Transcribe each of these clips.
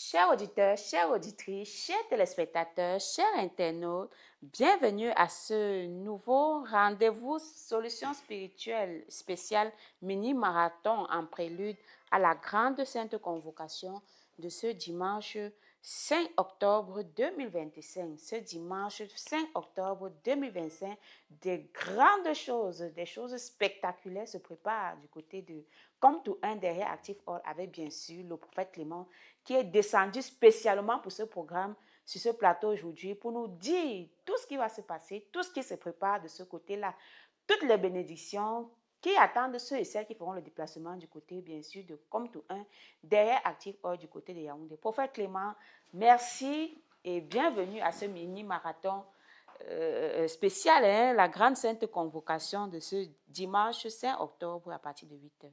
Chers auditeurs, chères auditrices, chers téléspectateurs, chers internautes, bienvenue à ce nouveau rendez-vous Solutions spirituelles spéciale mini-marathon en prélude à la grande sainte convocation de ce dimanche 5 octobre 2025. Ce dimanche 5 octobre 2025, des choses spectaculaires se préparent du côté de Comme tout un derrière Active Hall avec bien sûr le prophète Clément qui est descendu spécialement pour ce programme sur ce plateau aujourd'hui pour nous dire tout ce qui va se passer, tout ce qui se prépare de ce côté-là, toutes les bénédictions qui attendent ceux et celles qui feront le déplacement du côté, bien sûr, de Comme tout un, derrière Active Hall du côté de Yaoundé. Prophète Clément, merci et bienvenue à ce mini-marathon spécial, hein, la grande sainte convocation de ce dimanche 5 octobre à partir de 8h.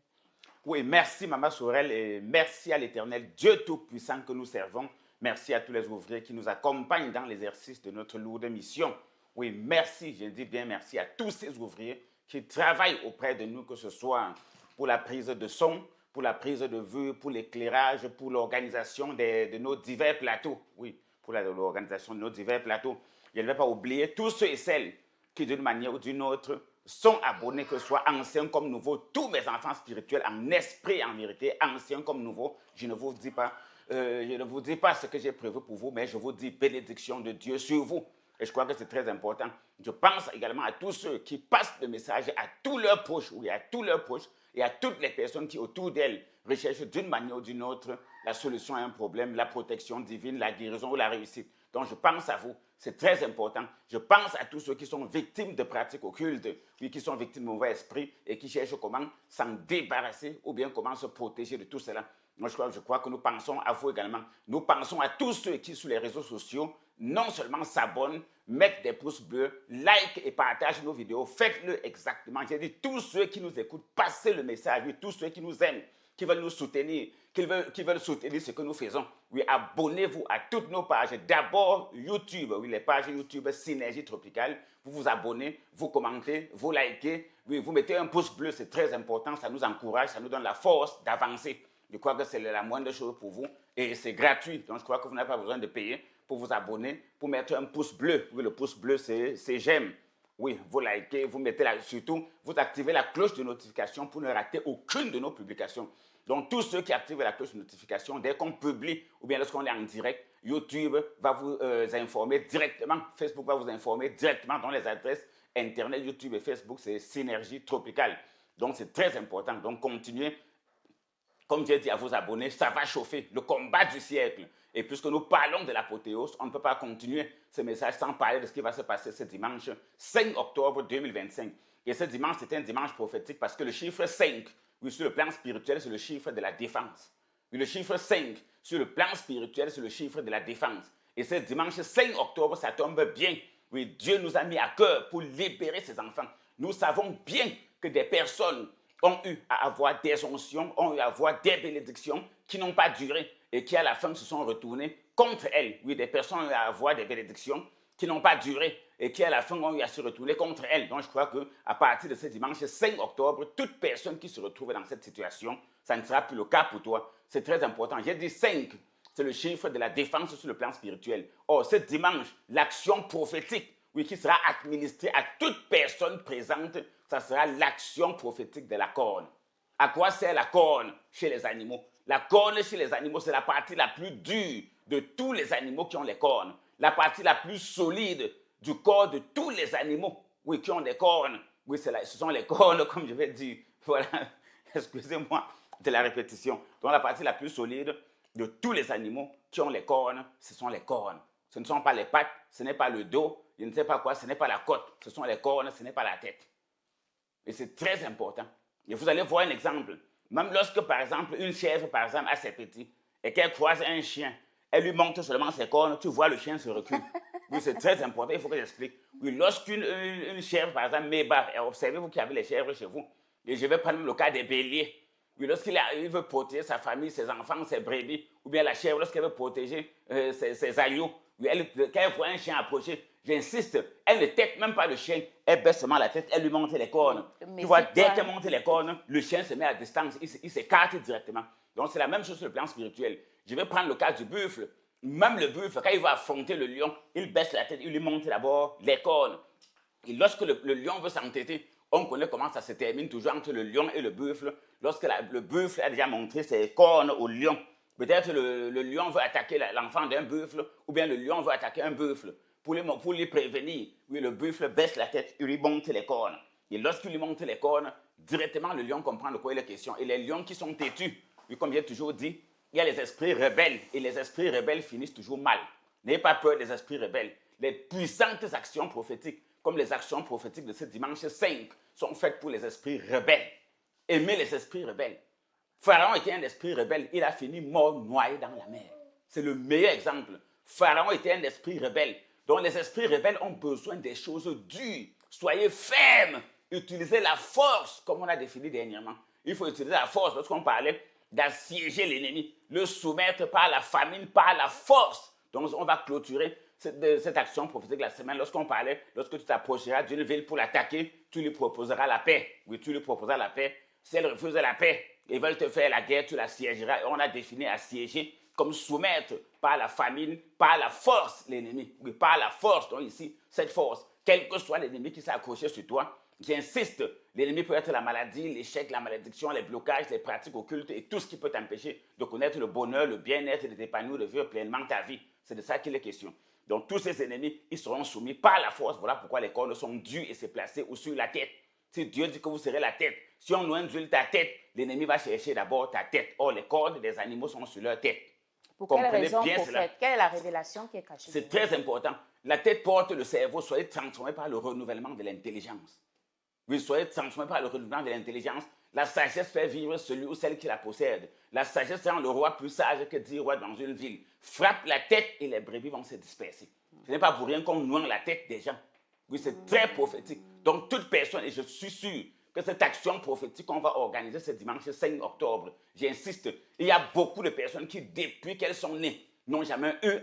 Oui, merci Maman Sorel et merci à l'Éternel Dieu Tout-Puissant que nous servons. Merci à tous les ouvriers qui nous accompagnent dans l'exercice de notre lourde mission. Oui, merci, je dis bien merci à tous ces ouvriers qui travaillent auprès de nous, que ce soit pour la prise de son, pour la prise de vue, pour l'éclairage, pour l'organisation de nos divers plateaux. Oui, pour l'organisation de nos divers plateaux. Je ne vais pas oublier tous ceux et celles qui, d'une manière ou d'une autre, sont abonnés, que ce soit anciens comme nouveaux, tous mes enfants spirituels, en esprit, en vérité, anciens comme nouveaux. Je ne vous dis pas, ce que j'ai prévu pour vous, mais je vous dis bénédiction de Dieu sur vous. Et je crois que c'est très important. Je pense également à tous ceux qui passent le message à tous leurs proches, oui, à tous leurs proches, et à toutes les personnes qui, autour d'elles, recherchent d'une manière ou d'une autre la solution à un problème, la protection divine, la guérison ou la réussite. Donc, je pense à vous. C'est très important. Je pense à tous ceux qui sont victimes de pratiques occultes, puis qui sont victimes de mauvais esprits et qui cherchent comment s'en débarrasser ou bien comment se protéger de tout cela. Moi, je crois que nous pensons à vous également. Nous pensons à tous ceux qui, sur les réseaux sociaux, non seulement s'abonnent, mettent des pouces bleus, like et partagent nos vidéos. Faites-le exactement. J'ai dit tous ceux qui nous écoutent, passez le message. Oui, tous ceux qui nous aiment, qui veulent nous soutenir, qui veulent soutenir ce que nous faisons. Oui, abonnez-vous à toutes nos pages. D'abord, YouTube, oui, les pages YouTube Synergie Tropicale. Vous vous abonnez, vous commentez, vous likez. Oui, vous mettez un pouce bleu, c'est très important. Ça nous encourage, ça nous donne la force d'avancer. Je crois que c'est la moindre chose pour vous et c'est gratuit. Donc, je crois que vous n'avez pas besoin de payer pour vous abonner, pour mettre un pouce bleu. Oui, le pouce bleu, c'est j'aime. Oui, vous likez, vous mettez là, surtout, vous activez la cloche de notification pour ne rater aucune de nos publications. Donc, tous ceux qui activent la cloche de notification, dès qu'on publie, ou bien lorsqu'on est en direct, YouTube va vous informer directement, Facebook va vous informer directement dans les adresses Internet, YouTube et Facebook, c'est Synergie Tropicale. Donc, c'est très important. Donc, continuez. Comme j'ai dit à vos abonnés, ça va chauffer, le combat du siècle. Et puisque nous parlons de l'apothéose, on ne peut pas continuer ce message sans parler de ce qui va se passer ce dimanche 5 octobre 2025. Et ce dimanche, c'est un dimanche prophétique parce que le chiffre 5, oui, sur le plan spirituel, c'est le chiffre de la défense. Oui, le chiffre 5, sur le plan spirituel, c'est le chiffre de la défense. Et ce dimanche 5 octobre, ça tombe bien. Oui, Dieu nous a mis à cœur pour libérer ses enfants. Nous savons bien que des personnes ont eu à avoir des onctions, ont eu à avoir des bénédictions qui n'ont pas duré et qui à la fin se sont retournées contre elles. Oui, des personnes ont eu à avoir des bénédictions qui n'ont pas duré et qui à la fin ont eu à se retourner contre elles. Donc je crois qu'à partir de ce dimanche 5 octobre, toute personne qui se retrouve dans cette situation, ça ne sera plus le cas pour toi. C'est très important. J'ai dit 5, c'est le chiffre de la défense sur le plan spirituel. Or, ce dimanche, l'action prophétique, oui, qui sera administrée à toute personne présente, ça sera l'action prophétique de la corne. À quoi sert la corne chez les animaux? La corne chez les animaux, c'est la partie la plus dure de tous les animaux qui ont les cornes. La partie la plus solide du corps de tous les animaux, oui, qui ont des cornes. Oui, ce sont les cornes, comme je vais dire. Voilà, excusez-moi de la répétition. Donc, la partie la plus solide de tous les animaux qui ont les cornes, ce sont les cornes. Ce ne sont pas les pattes, ce n'est pas le dos, je ne sais pas quoi, ce n'est pas la côte, ce sont les cornes, ce n'est pas la tête. Et c'est très important. Et vous allez voir un exemple. Même lorsque, par exemple, une chèvre, par exemple, a ses petits et qu'elle croise un chien, elle lui montre seulement ses cornes, tu vois le chien se recule. Oui, c'est très important, il faut que j'explique. Oui, lorsqu'une chèvre, par exemple, m'ébarque, et observez-vous qu'il y avait les chèvres chez vous, et je vais prendre le cas des béliers. Oui, lorsqu'il veut protéger sa famille, ses enfants, ses brebis, ou bien la chèvre, lorsqu'elle veut protéger ses agneaux, Quand elle voit un chien approcher, j'insiste, elle ne tête même pas le chien, elle baisse seulement la tête, elle lui montre les cornes. Tu vois, dès qu'elle monte les cornes, le chien se met à distance, il s'écarte directement. Donc c'est la même chose sur le plan spirituel. Je vais prendre le cas du buffle. Même le buffle, quand il va affronter le lion, il baisse la tête, il lui montre d'abord les cornes. Et lorsque le lion veut s'entêter, on connaît comment ça se termine toujours entre le lion et le buffle. Lorsque le buffle a déjà montré ses cornes au lion, peut-être le lion veut attaquer l'enfant d'un buffle, ou bien le lion veut attaquer un buffle. Pour lui prévenir, oui, le buffle baisse la tête, il lui montre les cornes. Et lorsqu'il lui montre les cornes, directement le lion comprend de quoi il est question. Et les lions qui sont têtus, oui, comme j'ai toujours dit, il y a les esprits rebelles, et les esprits rebelles finissent toujours mal. N'ayez pas peur des esprits rebelles. Les puissantes actions prophétiques, comme les actions prophétiques de ce dimanche 5, sont faites pour les esprits rebelles. Aimez les esprits rebelles. Pharaon était un esprit rebelle, il a fini mort noyé dans la mer. C'est le meilleur exemple. Pharaon était un esprit rebelle. Donc les esprits rebelles ont besoin des choses dures. Soyez fermes. Utilisez la force, comme on a défini dernièrement. Il faut utiliser la force lorsqu'on parlait d'assiéger l'ennemi, le soumettre par la famine, par la force. Donc on va clôturer cette action prophétique la semaine. Lorsque tu t'approcheras d'une ville pour l'attaquer, tu lui proposeras la paix. Oui, tu lui proposeras la paix. Si elle refuse la paix, ils veulent te faire la guerre, tu l'assiégeras. On a défini assiéger comme soumettre par la famine, par la force l'ennemi. Oui, par la force. Donc ici, cette force, quel que soit l'ennemi qui s'est accroché sur toi, j'insiste, l'ennemi peut être la maladie, l'échec, la malédiction, les blocages, les pratiques occultes et tout ce qui peut t'empêcher de connaître le bonheur, le bien-être, de t'épanouir, de vivre pleinement ta vie. C'est de ça qu'il est question. Donc tous ces ennemis, ils seront soumis par la force. Voilà pourquoi les cornes sont dues et se placer ou sur la tête. Si Dieu dit que vous serez la tête, si on induit ta tête, l'ennemi va chercher d'abord ta tête. Or, les cornes des animaux sont sur leur tête. Pour quelle raison, prophète? Quelle est la révélation qui est cachée? C'est très important. La tête porte le cerveau. Soyez transformés par le renouvellement de l'intelligence. Oui, soyez transformés par le renouvellement de l'intelligence. La sagesse fait vivre celui ou celle qui la possède. La sagesse rend le roi plus sage que 10 rois dans une ville. Frappe la tête et les brebis vont se disperser. Ce n'est pas pour rien qu'on noie la tête des gens. Oui, c'est très prophétique. Donc, toute personne, et je suis sûr que cette action prophétique qu'on va organiser ce dimanche 5 octobre, j'insiste, il y a beaucoup de personnes qui, depuis qu'elles sont nées, n'ont jamais eu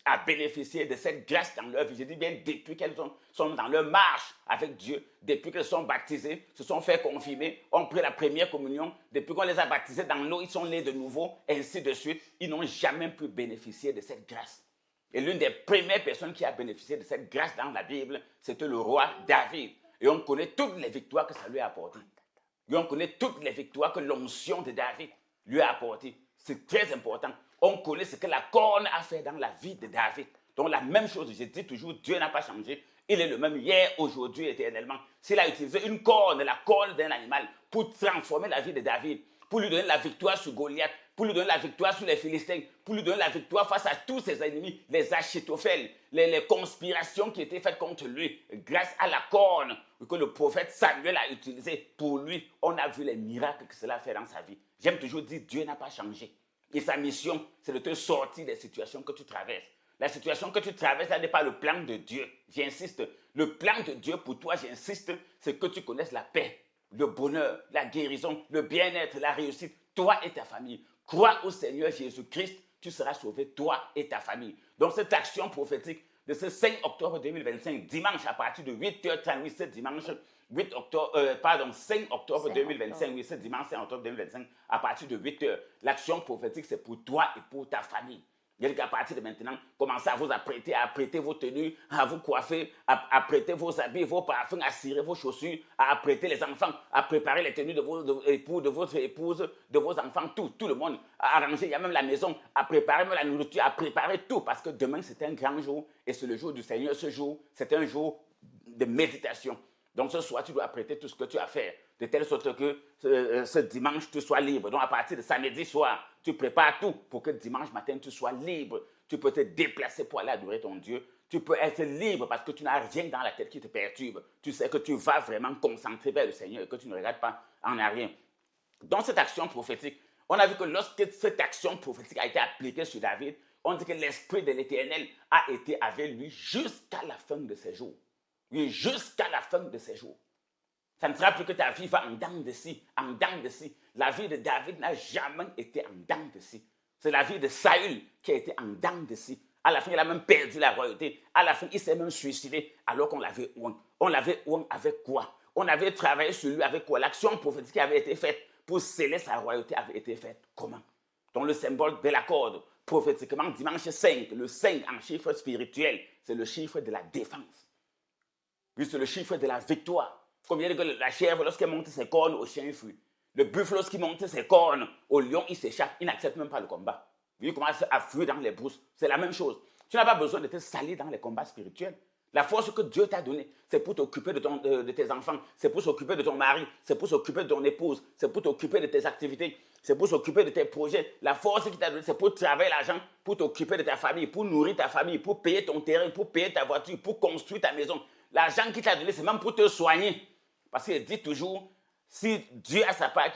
à bénéficier de cette grâce dans leur vie. Je dis bien depuis qu'elles sont dans leur marche avec Dieu, depuis qu'elles sont baptisées, se sont fait confirmer, ont pris la première communion, depuis qu'on les a baptisées dans l'eau, ils sont nés de nouveau, ainsi de suite. Ils n'ont jamais pu bénéficier de cette grâce. Et l'une des premières personnes qui a bénéficié de cette grâce dans la Bible, c'était le roi David. Et on connaît toutes les victoires que ça lui a apportées. Et on connaît toutes les victoires que l'onction de David lui a apportées. C'est très important. On connaît ce que la corne a fait dans la vie de David. Donc la même chose, je dis toujours, Dieu n'a pas changé. Il est le même hier, aujourd'hui, éternellement. S'il a utilisé une corne, la corne d'un animal, pour transformer la vie de David, pour lui donner la victoire sur Goliath, pour lui donner la victoire sur les Philistins, pour lui donner la victoire face à tous ses ennemis, les Achitophel, les conspirations qui étaient faites contre lui, grâce à la corne que le prophète Samuel a utilisée pour lui, on a vu les miracles que cela a fait dans sa vie. J'aime toujours dire, Dieu n'a pas changé. Et sa mission, c'est de te sortir des situations que tu traverses. La situation que tu traverses, ça n'est pas le plan de Dieu. J'insiste. Le plan de Dieu pour toi, j'insiste, c'est que tu connaisses la paix, le bonheur, la guérison, le bien-être, la réussite, toi et ta famille. Crois au Seigneur Jésus-Christ, tu seras sauvé, toi et ta famille. Donc cette action prophétique de ce 5 octobre 2025, dimanche à partir de 8h30, oui, ce dimanche, 5 octobre 2025, oui, ce dimanche 5 octobre 2025, à partir de 8h, l'action prophétique, c'est pour toi et pour ta famille. Donc à partir de maintenant, commencez à vous apprêter, à apprêter vos tenues, à vous coiffer, à apprêter vos habits, vos parfums, à cirer vos chaussures, à apprêter les enfants, à préparer les tenues de votre épouse, de vos enfants, tout le monde, à arranger, il y a même la maison, à préparer même la nourriture, à préparer tout, parce que demain c'est un grand jour, et c'est le jour du Seigneur, ce jour, c'est un jour de méditation. Donc ce soir, tu dois apprêter tout ce que tu as à faire, de telle sorte que ce dimanche, tu sois libre. Donc à partir de samedi soir, tu prépares tout pour que dimanche matin, tu sois libre. Tu peux te déplacer pour aller adorer ton Dieu. Tu peux être libre parce que tu n'as rien dans la tête qui te perturbe. Tu sais que tu vas vraiment concentrer vers le Seigneur et que tu ne regardes pas en arrière. Dans cette action prophétique, on a vu que lorsque cette action prophétique a été appliquée sur David, on dit que l'Esprit de l'Éternel a été avec lui jusqu'à la fin de ses jours. Oui, jusqu'à la fin de ses jours. Ça ne sera plus que ta vie va en dents de scie, en dents de scie. La vie de David n'a jamais été en dents de scie. C'est la vie de Saül qui a été en dents de scie. À la fin, il a même perdu la royauté. À la fin, il s'est même suicidé alors qu'on l'avait oint. On l'avait oint avec quoi? On avait travaillé sur lui avec quoi? L'action prophétique qui avait été faite pour sceller sa royauté avait été faite comment? Donc le symbole de la corde, prophétiquement, dimanche 5, le 5 en chiffre spirituel, c'est le chiffre de la défense. Puis c'est le chiffre de la victoire. Comme il dit que la chèvre, lorsqu'elle monte ses cornes, au chien fuit. Le buffle, lorsqu'il monte ses cornes, au lion, il s'échappe. Il n'accepte même pas le combat. Il commence à fuir dans les brousses. C'est la même chose. Tu n'as pas besoin de te salir dans les combats spirituels. La force que Dieu t'a donnée, c'est pour t'occuper de tes enfants, c'est pour s'occuper de ton mari, c'est pour s'occuper de ton épouse, c'est pour t'occuper de tes activités, c'est pour s'occuper de tes projets. La force qu'il t'a donnée, c'est pour travailler l'argent, pour t'occuper de ta famille, pour nourrir ta famille, pour payer ton terrain, pour payer ta voiture, pour construire ta maison. L'argent qu'il t'a donné, c'est même pour te soigner. Parce qu'il dit toujours, si Dieu a sa part,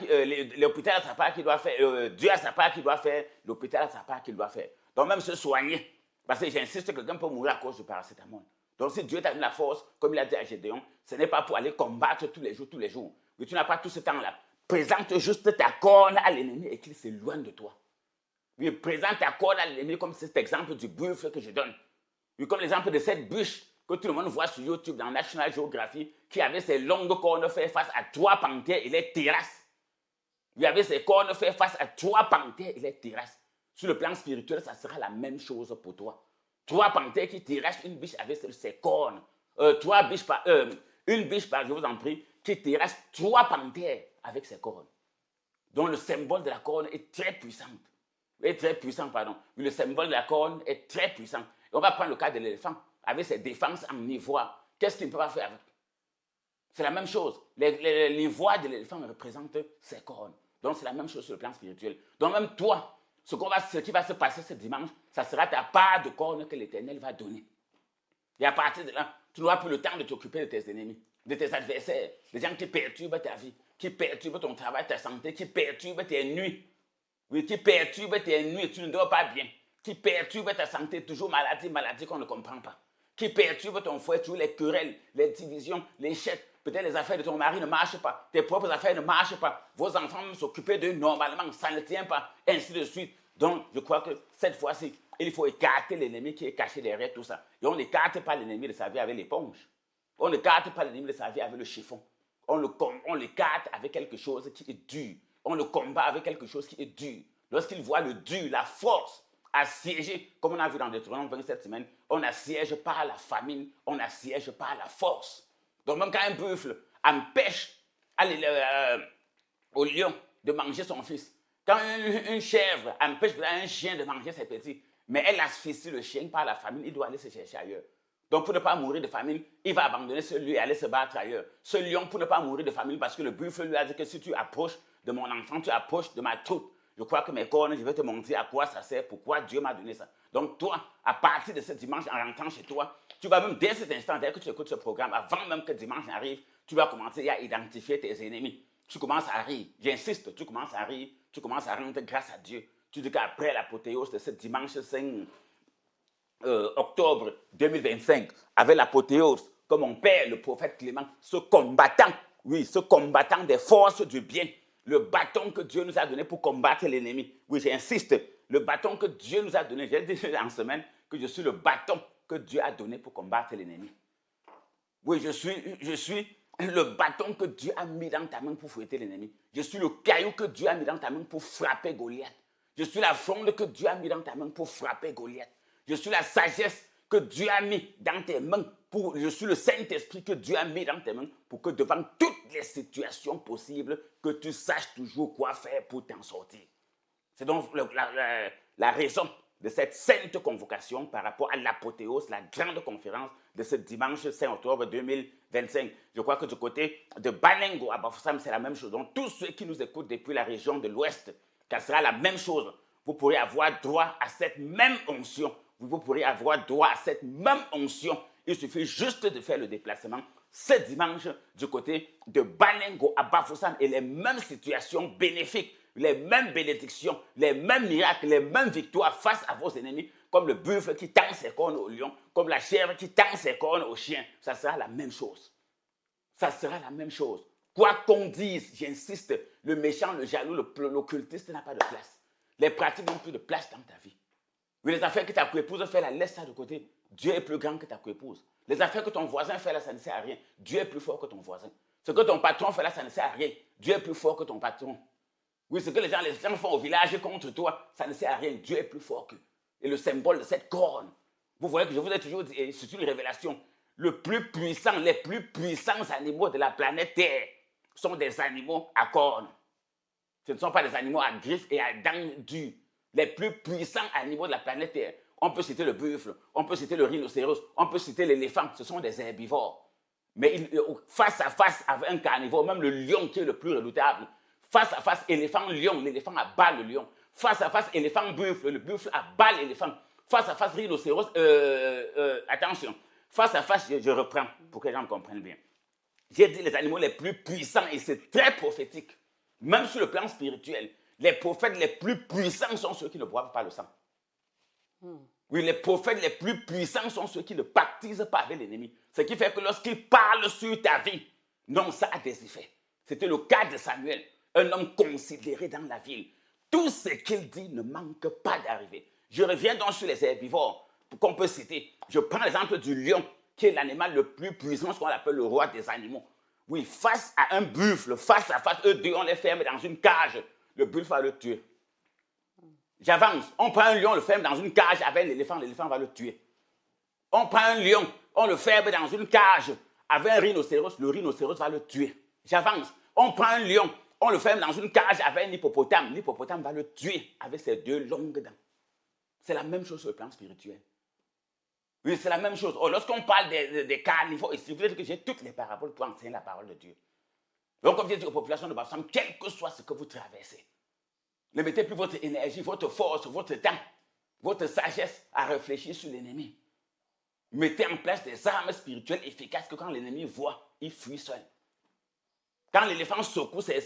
l'hôpital a sa part qu'il doit faire, Dieu a sa part qu'il doit faire, l'hôpital a sa part qu'il doit faire. Donc même se soigner. Parce que j'insiste que quelqu'un peut mourir à cause du paracétamol. Donc si Dieu t'a donné la force, comme il a dit à Gédéon, ce n'est pas pour aller combattre tous les jours. Mais tu n'as pas tout ce temps-là. Présente juste ta corne à l'ennemi et qu'il s'éloigne de toi. Oui, présente ta corne à l'ennemi comme cet exemple du buffle que je donne. Oui, comme l'exemple de cette bûche que tout le monde voit sur YouTube dans National Geographic, qui avait ses longues cornes fait face à 3 panthères et les terrasses. Il avait ses cornes fait face à 3 panthères et les terrasses. Sur le plan spirituel, ça sera la même chose pour toi. 3 panthères qui terrassent une biche avec ses cornes. Une biche, je vous en prie, qui terrasse 3 panthères avec ses cornes. Donc le symbole de la corne est très puissant. Le symbole de la corne est très puissant. Et on va prendre le cas de l'éléphant, avec ses défenses en ivoire. Qu'est-ce qu'il ne peut pas faire avec? C'est la même chose. L'ivoire de l'éléphant représente ses cornes. Donc c'est la même chose sur le plan spirituel. Donc même toi, ce qui va se passer ce dimanche, ça sera ta part de cornes que l'Éternel va donner. Et à partir de là, tu n'auras plus le temps de t'occuper de tes ennemis, de tes adversaires, des gens qui perturbent ta vie, qui perturbent ton travail, ta santé, qui perturbent tes nuits. Oui, qui perturbent tes nuits, tu ne dors pas bien. Qui perturbent ta santé, toujours maladie qu'on ne comprend pas. Qui perturbent ton foyer, toujours les querelles, les divisions, les chèques. Peut-être les affaires de ton mari ne marchent pas, tes propres affaires ne marchent pas, vos enfants même s'occuper d'eux normalement, ça ne tient pas, ainsi de suite. Donc, je crois que cette fois-ci, il faut écarter l'ennemi qui est caché derrière tout ça. Et on n'écarte pas l'ennemi de sa vie avec l'éponge. On n'écarte pas l'ennemi de sa vie avec le chiffon. On l'écarte avec quelque chose qui est dur. On le combat avec quelque chose qui est dur. Lorsqu'il voit le dur, la force, assiéger, comme on a vu dans Deutéronome 27 semaines, on assiège par la famine, on assiège par la force. Donc même quand un buffle empêche au lion de manger son fils, quand une chèvre empêche un chien de manger ses petits, mais elle asphyxie le chien par la famine, il doit aller se chercher ailleurs. Donc pour ne pas mourir de famine, il va abandonner ce lieu et aller se battre ailleurs. Ce lion, pour ne pas mourir de famine, parce que le buffle lui a dit que si tu approches de mon enfant, tu approches de ma troupe. Je crois que mes cornes, je vais te montrer à quoi ça sert, pourquoi Dieu m'a donné ça. Donc toi, à partir de ce dimanche, en rentrant chez toi, tu vas même dès cet instant, dès que tu écoutes ce programme, avant même que dimanche arrive, tu vas commencer à identifier tes ennemis. Tu commences à rire, j'insiste, tu commences à rire, tu commences à rendre grâce à Dieu. Tu dis qu'après l'apothéose de ce dimanche 5 octobre 2025, avec l'apothéose, que mon père, le prophète Clément, ce combattant des forces du bien, le bâton que Dieu nous a donné pour combattre l'ennemi. Oui, j'insiste, le bâton que Dieu nous a donné, j'ai dit en semaine que je suis le bâton que Dieu a donné pour combattre l'ennemi. Oui, je suis le bâton que Dieu a mis dans ta main pour fouetter l'ennemi. Je suis le caillou que Dieu a mis dans ta main pour frapper Goliath. Je suis la fronde que Dieu a mis dans ta main pour frapper Goliath. Je suis la sagesse que Dieu a mis dans tes mains. Je suis le Saint-Esprit que Dieu a mis dans tes mains pour que devant toutes les situations possibles, que tu saches toujours quoi faire pour t'en sortir. C'est donc la raison de cette sainte convocation par rapport à l'apothéose, la grande conférence de ce dimanche 5 octobre 2025. Je crois que du côté de Banengo à Bafoussam, c'est la même chose. Donc tous ceux qui nous écoutent depuis la région de l'Ouest, ça sera la même chose. Vous pourrez avoir droit à cette même onction. Vous pourrez avoir droit à cette même onction. Il suffit juste de faire le déplacement ce dimanche du côté de Banengo à Bafoussam et les mêmes situations bénéfiques, les mêmes bénédictions, les mêmes miracles, les mêmes victoires face à vos ennemis, comme le buffle qui tend ses cornes au lion, comme la chèvre qui tend ses cornes au chien. Ça sera la même chose. Ça sera la même chose. Quoi qu'on dise, j'insiste, le méchant, le jaloux, l'occultiste n'a pas de place. Les pratiques n'ont plus de place dans ta vie. Oui, les affaires que ta coépouse fait, là, laisse ça de côté. Dieu est plus grand que ta coépouse. Les affaires que ton voisin fait, là, ça ne sert à rien. Dieu est plus fort que ton voisin. Ce que ton patron fait, là, ça ne sert à rien. Dieu est plus fort que ton patron. Oui, ce que les gens font au village contre toi, ça ne sert à rien. Dieu est plus fort qu'eux. Et le symbole de cette corne, vous voyez que je vous ai toujours dit, et c'est une révélation, les plus puissants animaux de la planète Terre sont des animaux à cornes. Ce ne sont pas des animaux à griffes et à dents dures. Les plus puissants animaux de la planète Terre. On peut citer le buffle, on peut citer le rhinocéros, on peut citer l'éléphant. Ce sont des herbivores. Mais face à face avec un carnivore, même le lion qui est le plus redoutable, face à face éléphant-lion, l'éléphant abat le lion. Face à face éléphant-buffle, le buffle abat l'éléphant. Face à face rhinocéros, attention, face à face, je reprends pour que les gens me comprennent bien. J'ai dit les animaux les plus puissants et c'est très prophétique. Même sur le plan spirituel, les prophètes les plus puissants sont ceux qui ne boivent pas le sang. Oui, les prophètes les plus puissants sont ceux qui ne pactisent pas avec l'ennemi. Ce qui fait que lorsqu'ils parlent sur ta vie, non, ça a des effets. C'était le cas de Samuel, un homme considéré dans la ville. Tout ce qu'il dit ne manque pas d'arriver. Je reviens donc sur les herbivores qu'on peut citer. Je prends l'exemple du lion, qui est l'animal le plus puissant, ce qu'on appelle le roi des animaux. Oui, face à un buffle, face à face, eux deux, on les ferme dans une cage. Le buffle va le tuer. J'avance. On prend un lion, on le ferme dans une cage avec l'éléphant va le tuer. On prend un lion, on le ferme dans une cage avec un rhinocéros, le rhinocéros va le tuer. J'avance. On prend un lion, on le ferme dans une cage avec un hippopotame, l'hippopotame va le tuer avec ses deux longues dents. C'est la même chose sur le plan spirituel. Oui, c'est la même chose. Oh, lorsqu'on parle des carnivores, il suffit que j'ai toutes les paraboles pour enseigner la parole de Dieu. Donc, comme je dis aux populations de Bafoussam, quel que soit ce que vous traversez, ne mettez plus votre énergie, votre force, votre temps, votre sagesse à réfléchir sur l'ennemi. Mettez en place des armes spirituelles efficaces que quand l'ennemi voit, il fuit seul. Quand l'éléphant secoue ses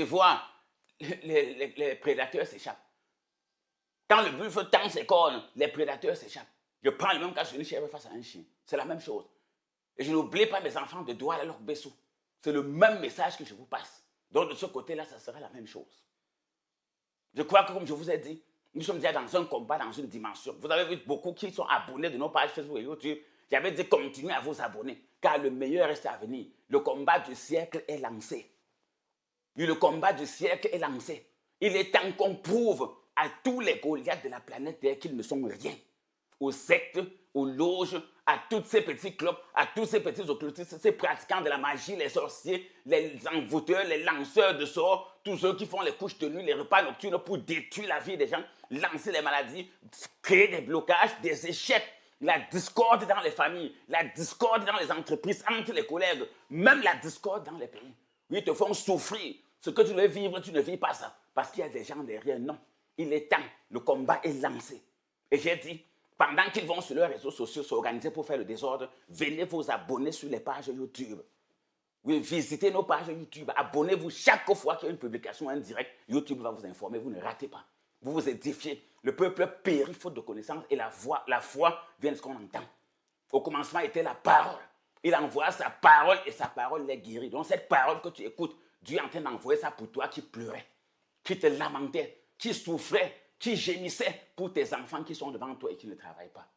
ivoires, les prédateurs s'échappent. Quand le buffle tend ses cornes, les prédateurs s'échappent. Je prends le même cas sur une chèvre face à un chien. C'est la même chose. Et je n'oublie pas mes enfants de Douala leur Bessou. C'est le même message que je vous passe. Donc de ce côté-là, ça sera la même chose. Je crois que comme je vous ai dit, nous sommes déjà dans un combat, dans une dimension. Vous avez vu beaucoup qui sont abonnés de nos pages Facebook et YouTube. J'avais dit continuez à vous abonner, car le meilleur reste à venir. Le combat du siècle est lancé. Oui, le combat du siècle est lancé. Il est temps qu'on prouve à tous les Goliaths de la planète Terre qu'ils ne sont rien. Aux sectes, aux loges, à tous ces petits clubs, à tous ces petits occultistes, ces pratiquants de la magie, les sorciers, les envoûteurs, les lanceurs de sorts, tous ceux qui font les couches de nuit, les repas nocturnes pour détruire la vie des gens, lancer les maladies, créer des blocages, des échecs, la discorde dans les familles, la discorde dans les entreprises, entre les collègues, même la discorde dans les pays. Ils te font souffrir. Ce que tu veux vivre, tu ne vis pas ça. Parce qu'il y a des gens derrière. Non. Il est temps. Le combat est lancé. Et j'ai dit, pendant qu'ils vont sur leurs réseaux sociaux s'organiser pour faire le désordre, venez vous abonner sur les pages YouTube. Oui, visitez nos pages YouTube. Abonnez-vous chaque fois qu'il y a une publication en direct. YouTube va vous informer. Vous ne ratez pas. Vous vous édifiez. Le peuple périt faute de connaissance et la foi vient de ce qu'on entend. Au commencement était la parole. Il envoie sa parole et sa parole les guérit. Donc cette parole que tu écoutes, Dieu est en train d'envoyer ça pour toi qui pleurais, qui te lamentais, qui souffrait, qui gémissait pour tes enfants qui sont devant toi et qui ne travaillent pas.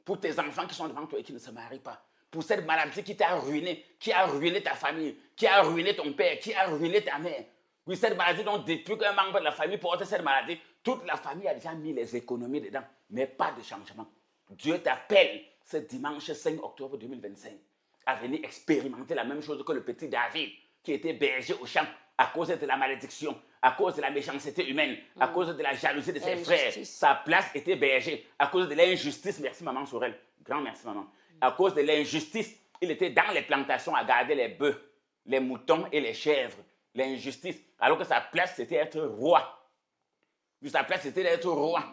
Pour tes enfants qui sont devant toi et qui ne se marient pas. Pour cette maladie qui t'a ruiné, qui a ruiné ta famille, qui a ruiné ton père, qui a ruiné ta mère. Oui, cette maladie dont depuis qu'un membre de la famille porte cette maladie, toute la famille a déjà mis les économies dedans, mais pas de changement. Dieu t'appelle ce dimanche 5 octobre 2025 à venir expérimenter la même chose que le petit David qui était berger au champ à cause de la malédiction, à cause de la méchanceté humaine, à cause de la jalousie de ses frères. Sa place était berger. À cause de l'injustice, merci maman Sorel, grand merci maman. À cause de l'injustice, il était dans les plantations à garder les bœufs, les moutons et les chèvres. L'injustice, alors que sa place c'était être roi. Sa place c'était d'être roi.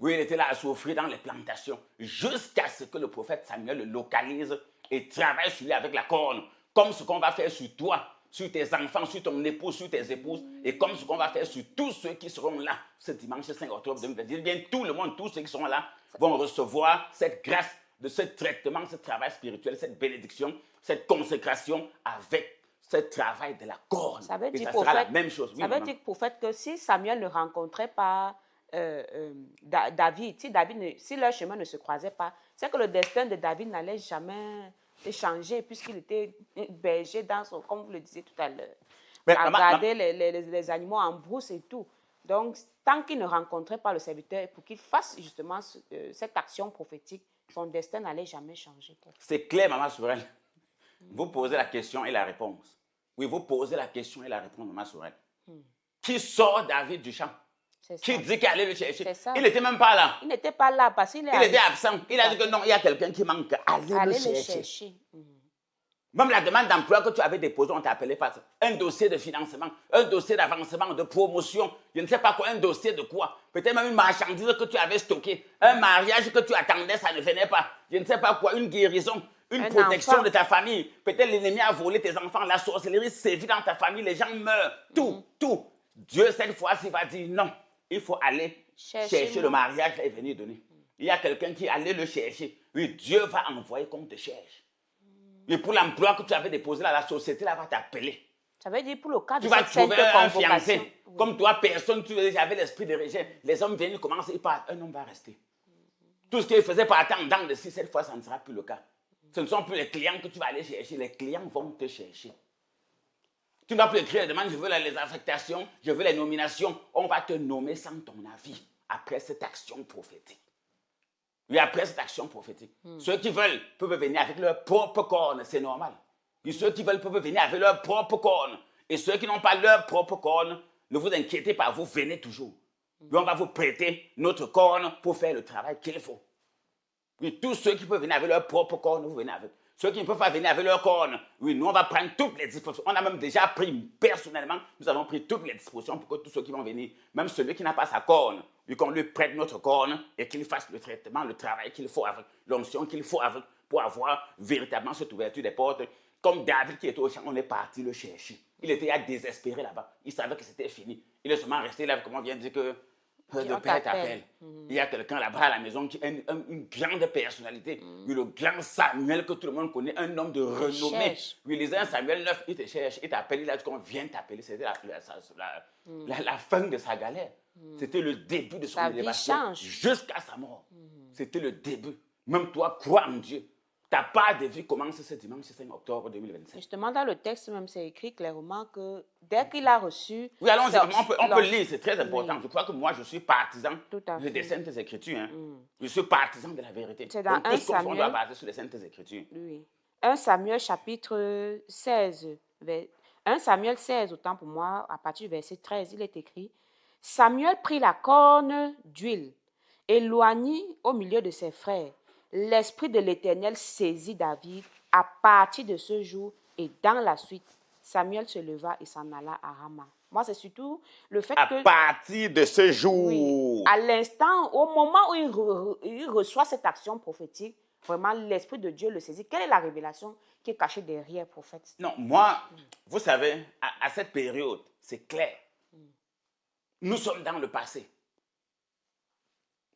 Oui, il était là à souffrir dans les plantations jusqu'à ce que le prophète Samuel le localise et travaille sur lui avec la corne, comme ce qu'on va faire sur toi, sur tes enfants, sur ton épouse, sur tes épouses, et comme ce qu'on va faire sur tous ceux qui seront là ce dimanche 5 octobre 2020. Bien, tout le monde, tous ceux qui seront là vont recevoir cette grâce de ce traitement, ce travail spirituel, cette bénédiction, cette consécration avec ce travail de la corne. Ça veut Et dire, ça sera la prophète, même chose. Oui, ça veut maman. dire, prophète, que si Samuel ne rencontrait pas David, si leur chemin ne se croisait pas, c'est que le destin de David n'allait jamais changer puisqu'il était berger dans son, comme vous le disiez tout à l'heure, Mais à maman, garder les animaux en brousse et tout. Donc, tant qu'il ne rencontrait pas le serviteur, pour qu'il fasse justement cette action prophétique, son destin n'allait jamais changer. c'est clair, maman Sorel. Vous posez la question et la réponse. Oui, vous posez la question et la réponse, maman Sorel. Qui sort David du champ? Qui dit qu'il allait le chercher? Il n'était même pas là. Il n'était pas là parce qu'il Il était absent. Il a dit que non, il y a quelqu'un qui manque. Allez le chercher. Même la demande d'emploi que tu avais déposée, on t'appelait pas ça. Un dossier de financement, un dossier d'avancement, de promotion, je ne sais pas quoi, un dossier de quoi. Peut-être même une marchandise que tu avais stockée, un mariage que tu attendais, ça ne venait pas. Je ne sais pas quoi, une guérison, une protection de ta famille. Peut-être l'ennemi a volé tes enfants, la sorcellerie sévit dans ta famille, les gens meurent. Tout. Dieu, cette fois-ci, va dire non. Il faut aller chercher le mariage et venir donner. Il y a quelqu'un qui allait le chercher. Oui, Dieu va envoyer qu'on te cherche. Et pour l'emploi que tu avais déposé là, la société là va t'appeler. Ça veut dire pour le cas de tu vas cette sainte trouver un convocation. fiancé. Comme toi, personne, tu avais l'esprit de rejet. Les hommes viennent, ils commencent, ils partent. Un homme va rester. Tout ce qu'il faisait par temps dans le si, cette fois, ça ne sera plus le cas. Ce ne sont plus les clients que tu vas aller chercher. Les clients vont te chercher. Tu ne vas plus écrire les demandes, je veux les affectations, je veux les nominations. On va te nommer sans ton avis après cette action prophétique. Oui, après cette action prophétique. Ceux qui veulent peuvent venir avec leur propre corne, c'est normal. Et ceux qui veulent peuvent venir avec leur propre corne. Et ceux qui n'ont pas leur propre corne, ne vous inquiétez pas, vous venez toujours. Et on va vous prêter notre corne pour faire le travail qu'il faut. Oui, tous ceux qui peuvent venir avec leur propre corne, vous venez avec. Ceux qui ne peuvent pas venir avec leur corne, oui, nous on va prendre toutes les dispositions. On a même déjà pris, personnellement, nous avons pris toutes les dispositions pour que tous ceux qui vont venir, même celui qui n'a pas sa corne, oui, qu'on lui prête notre corne et qu'il fasse le traitement, le travail qu'il faut avec, l'onction qu'il faut avec, pour avoir véritablement cette ouverture des portes. Comme David qui était au champ, on est parti le chercher. Il était à désespéré là-bas. Il savait que c'était fini. Il est seulement resté là, comme on vient de dire que le père t'appelle. Il y a quelqu'un là-bas à la maison qui est une grande personnalité. Oui, le grand Samuel que tout le monde connaît, un homme de renommée. Oui, il disait Samuel 9, il te cherche, il t'appelle, il a dit qu'on vient t'appeler. C'était la fin de sa galère. C'était le début de son élévation jusqu'à sa mort. C'était le début. Même toi, crois en Dieu. Ta part de vie commence ce dimanche 5 octobre 2025. Justement, dans le texte même, c'est écrit clairement que dès qu'il a reçu... Oui, allons-y, on peut lire, c'est très important. Oui. Je crois que moi, je suis partisan des Saintes Écritures. Hein. Je suis partisan de la vérité. C'est dans 1 Samuel... On doit baser sur les Saintes Écritures. Oui. 1 Samuel chapitre 16. 1 Samuel 16, autant pour moi, à partir du verset 13, il est écrit « Samuel prit la corne d'huile, éloignit au milieu de ses frères. L'Esprit de l'Éternel saisit David à partir de ce jour et dans la suite, Samuel se leva et s'en alla à Rama. » Moi, c'est surtout le fait que... À partir de ce jour. Oui, à l'instant, au moment où il reçoit cette action prophétique, vraiment, l'Esprit de Dieu le saisit. Quelle est la révélation qui est cachée derrière le prophète? Non, moi, vous savez, à cette période, c'est clair. Nous sommes dans le passé.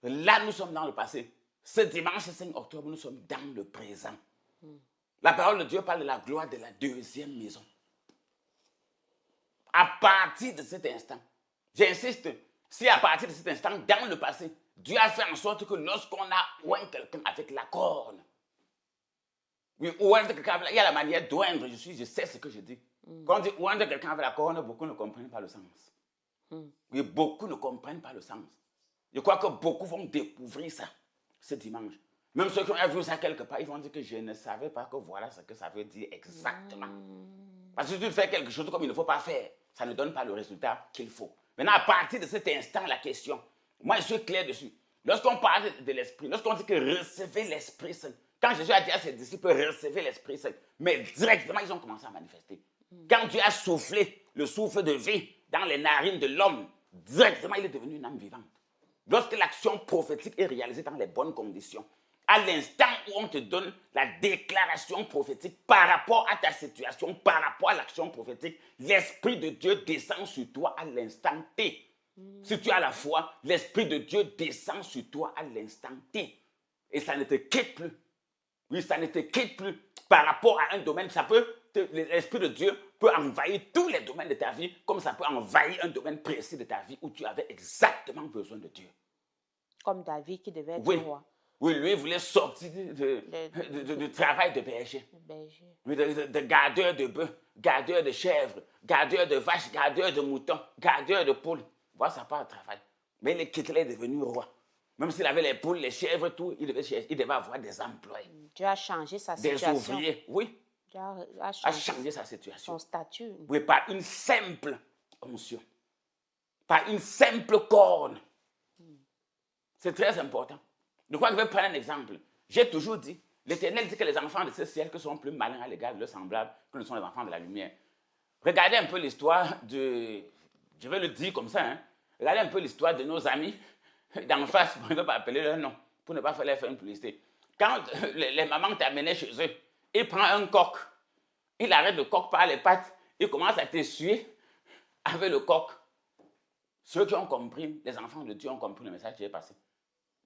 Là, nous sommes dans le passé. Ce dimanche 5 octobre, nous sommes dans le présent. La parole de Dieu parle de la gloire de la deuxième maison. À partir de cet instant, j'insiste, si à partir de cet instant, dans le passé, Dieu a fait en sorte que lorsqu'on a oint quelqu'un avec la corne, oui, oindre quelqu'un avec il y a la manière d'oindre, je sais ce que je dis. Quand on dit oindre quelqu'un avec la corne, beaucoup ne comprennent pas le sens. Oui, beaucoup ne comprennent pas le sens. Je crois que beaucoup vont découvrir ça ce dimanche. Même ceux qui ont vu ça quelque part, ils vont dire que je ne savais pas que voilà ce que ça veut dire exactement. Parce que si tu fais quelque chose comme il ne faut pas faire, ça ne donne pas le résultat qu'il faut. Maintenant, à partir de cet instant, la question, moi je suis clair dessus. Lorsqu'on parle de l'Esprit, lorsqu'on dit que recevez l'Esprit Saint, quand Jésus a dit à ses disciples, recevez l'Esprit Saint, mais directement, ils ont commencé à manifester. Quand Dieu a soufflé le souffle de vie dans les narines de l'homme, directement, il est devenu une âme vivante. Lorsque l'action prophétique est réalisée dans les bonnes conditions, à l'instant où on te donne la déclaration prophétique par rapport à ta situation, par rapport à l'action prophétique, l'Esprit de Dieu descend sur toi à l'instant T. Si tu as la foi, l'Esprit de Dieu descend sur toi à l'instant T. Et ça ne te quitte plus. Oui, ça ne te quitte plus par rapport à un domaine. L'Esprit de Dieu peut envahir tous les domaines de ta vie, comme ça peut envahir un domaine précis de ta vie où tu avais exactement besoin de Dieu. Comme David qui devait être Oui, roi. oui, lui voulait sortir du travail de berger. Berger. Oui, de gardeur de bœufs, gardeur de chèvres, gardeur de vaches, gardeur de moutons, gardeur de poules. Voilà, ça part au travail. Mais il est devenu roi. Même s'il avait les poules, les chèvres, tout, il devait avoir des employés. Dieu a changé sa Des situation. ouvriers, oui. Dieu a A changé changé sa situation. son statut. Oui, par une simple onction. Par une simple corne. C'est très important. De quoi je vais prendre un exemple. J'ai toujours dit, l'Éternel dit que les enfants de ce ciel sont plus malins à l'égard de leurs semblables que ne sont les enfants de la lumière. Regardez un peu l'histoire de... Je vais le dire comme ça. Regardez un peu l'histoire de nos amis d'en face. Je ne vais pas appeler leur nom pour ne pas faire une publicité. Quand les mamans t'amenaient chez eux, ils prennent un coq. Il arrête le coq par les pattes. Il commence à t'essuyer avec le coq. Ceux qui ont compris, les enfants de Dieu ont compris le message qui est passé.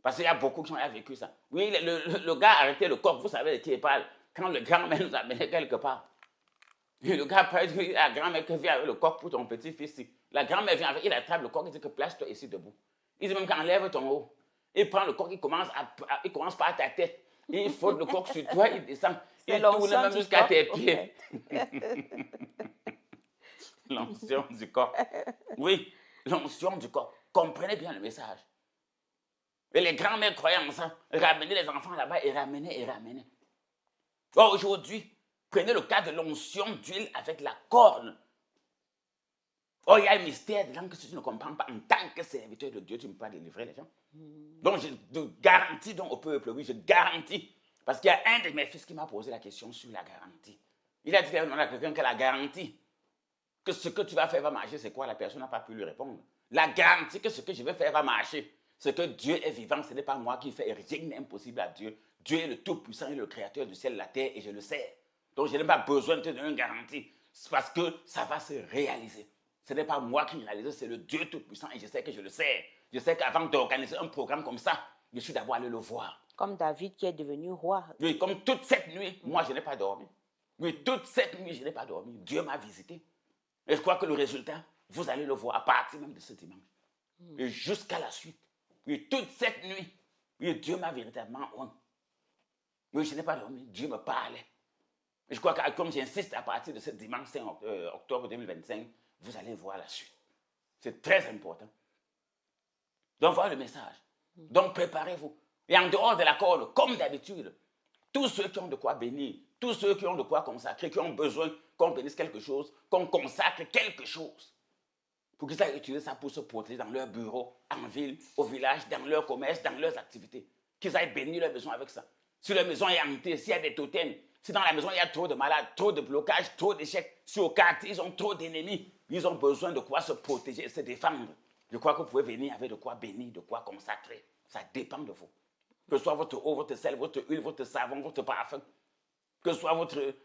Parce qu'il y a beaucoup qui ont vécu ça. Oui, le gars a arrêté le coq, vous savez de qui il parle. Quand le grand-mère nous amenait quelque part. Et le gars dit, la grand-mère qui vient avec le coq pour ton petit-fils. La grand-mère vient avec, il attrape le coq, il dit que place-toi ici debout. Il dit même qu'enlève ton haut. Il prend le coq, il commence par ta tête. Il frotte le coq sur toi, il descend. Il tourne même jusqu'à tes pieds. L'onction du coq. Oui, l'onction du coq. Comprenez bien le message. Et les grands-mères croyaient en ça. Ramener les enfants là-bas et ramener. Or, aujourd'hui, prenez le cas de l'onction d'huile avec la corne. Or, il y a un mystère dedans que si tu ne comprends pas, en tant que serviteur de Dieu, tu ne peux pas délivrer les gens. Donc, je te garantis donc au peuple, oui, je garantis. Parce qu'il y a un de mes fils qui m'a posé la question sur la garantie. Il a dit à quelqu'un que la garantie, que ce que tu vas faire va marcher, c'est quoi? La personne n'a pas pu lui répondre. La garantie que ce que je vais faire va marcher, c'est que Dieu est vivant, ce n'est pas moi qui fais, rien n'est impossible à Dieu. Dieu est le Tout-Puissant et le Créateur du ciel et de la terre, et je le sais. Donc je n'ai pas besoin de te donner une garantie, parce que ça va se réaliser. Ce n'est pas moi qui réalise, c'est le Dieu Tout-Puissant, et je sais que je le sais. Je sais qu'avant d'organiser un programme comme ça, je suis d'abord allé le voir. Comme David qui est devenu roi. Oui, comme toute cette nuit, moi je n'ai pas dormi. Oui, toute cette nuit, je n'ai pas dormi. Dieu m'a visité. Et je crois que le résultat, vous allez le voir à partir même de ce dimanche. Et jusqu'à la suite. Oui, toute cette nuit, oui, Dieu m'a véritablement oint. Oui, je n'ai pas dormi. Dieu me parlait. Et je crois que comme j'insiste à partir de ce dimanche 5 octobre 2025, vous allez voir la suite. C'est très important. Donc voilà le message. Donc préparez-vous. Et en dehors de la corde, comme d'habitude, tous ceux qui ont de quoi bénir, tous ceux qui ont de quoi consacrer, qui ont besoin qu'on bénisse quelque chose, qu'on consacre quelque chose, pour qu'ils aillent utiliser ça pour se protéger dans leur bureau, en ville, au village, dans leur commerce, dans leurs activités. Qu'ils aillent bénir leur maison avec ça. Si leur maison est hantée, s'il y a des totems, si dans la maison il y a trop de malades, trop de blocages, trop d'échecs, si au quartier ils ont trop d'ennemis, ils ont besoin de quoi se protéger et se défendre. Je crois que vous pouvez venir avec de quoi bénir, de quoi consacrer. Ça dépend de vous. Que ce soit votre eau, votre sel, votre huile, votre savon, votre parfum, que ce soit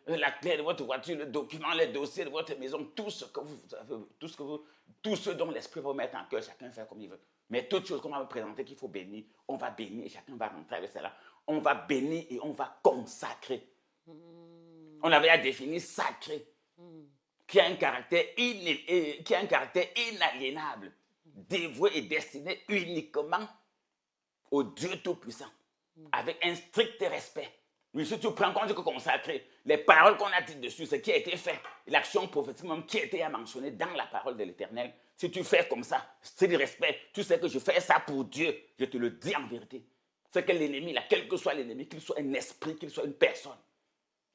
la clé de votre voiture, le document, les dossiers de votre maison, tout ce que vous avez, tout ce dont l'Esprit va vous mettre en cœur, chacun fait comme il veut. Mais toutes choses qu'on va vous présenter qu'il faut bénir, on va bénir et chacun va rentrer avec cela. On va bénir et on va consacrer. On avait à définir sacré, qui a un caractère inaliénable, dévoué et destiné uniquement au Dieu Tout-Puissant, avec un strict respect. Oui, si tu prends compte que consacrer, les paroles qu'on a dites dessus, ce qui a été fait, l'action prophétique même qui a été mentionnée dans la parole de l'Éternel, si tu fais comme ça, strict respect, tu sais que je fais ça pour Dieu, je te le dis en vérité. C'est que l'ennemi, là, quel que soit l'ennemi, qu'il soit un esprit, qu'il soit une personne,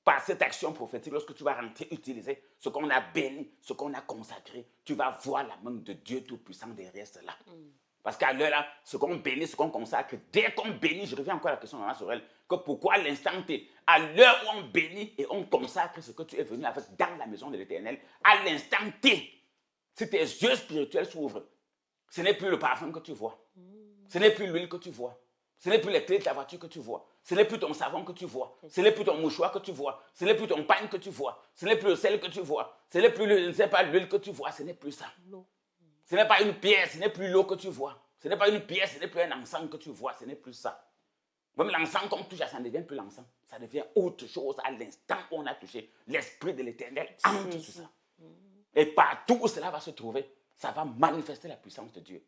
par cette action prophétique, lorsque tu vas rentrer, utiliser ce qu'on a béni, ce qu'on a consacré, tu vas voir la main de Dieu Tout-Puissant derrière cela. Parce qu'à l'heure là, ce qu'on bénit, ce qu'on consacre, dès qu'on bénit, je reviens encore à la question de Maman Sorel, que pourquoi l'instant T, à l'heure où on bénit et on consacre ce que tu es venu avec dans la maison de l'Éternel, à l'instant T, si tes yeux spirituels s'ouvrent, ce n'est plus le parfum que tu vois, ce n'est plus l'huile que tu vois, ce n'est plus les clés de ta voiture que tu vois, ce n'est plus ton savon que tu vois, ce n'est plus ton mouchoir que tu vois, ce n'est plus ton pain que tu vois, ce n'est plus le sel que tu vois, ce n'est plus l'huile que tu vois, ce n'est plus ça. Ce n'est pas une pierre, ce n'est plus l'eau que tu vois. Ce n'est pas une pierre, ce n'est plus un encens que tu vois, ce n'est plus ça. Même l'encens qu'on touche, ça ne devient plus l'encens. Ça devient autre chose à l'instant où on a touché. L'Esprit de l'Éternel entre tout ça. Et partout où cela va se trouver, ça va manifester la puissance de Dieu.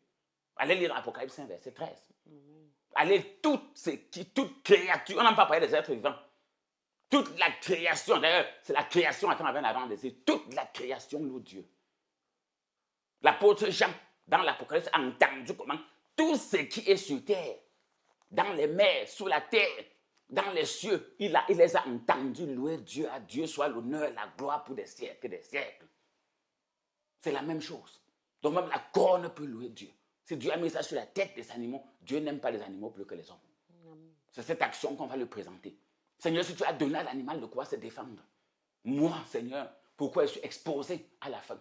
Allez lire Apocalypse 5, verset 13. Allez, toute créature, on n'a pas parlé des êtres vivants. Toute la création, d'ailleurs, c'est la création à qui on avait avant d'essayer. Toute la création loue Dieu. L'apôtre Jean, dans l'Apocalypse, a entendu comment tout ce qui est sur terre, dans les mers, sous la terre, dans les cieux, il les a entendus louer Dieu. À Dieu soit l'honneur, la gloire pour des siècles et des siècles. C'est la même chose. Donc même la corne peut louer Dieu. Si Dieu a mis ça sur la tête des animaux, Dieu n'aime pas les animaux plus que les hommes. C'est cette action qu'on va lui présenter. Seigneur, si tu as donné à l'animal de quoi se défendre, moi, Seigneur, pourquoi je suis exposé à la faim,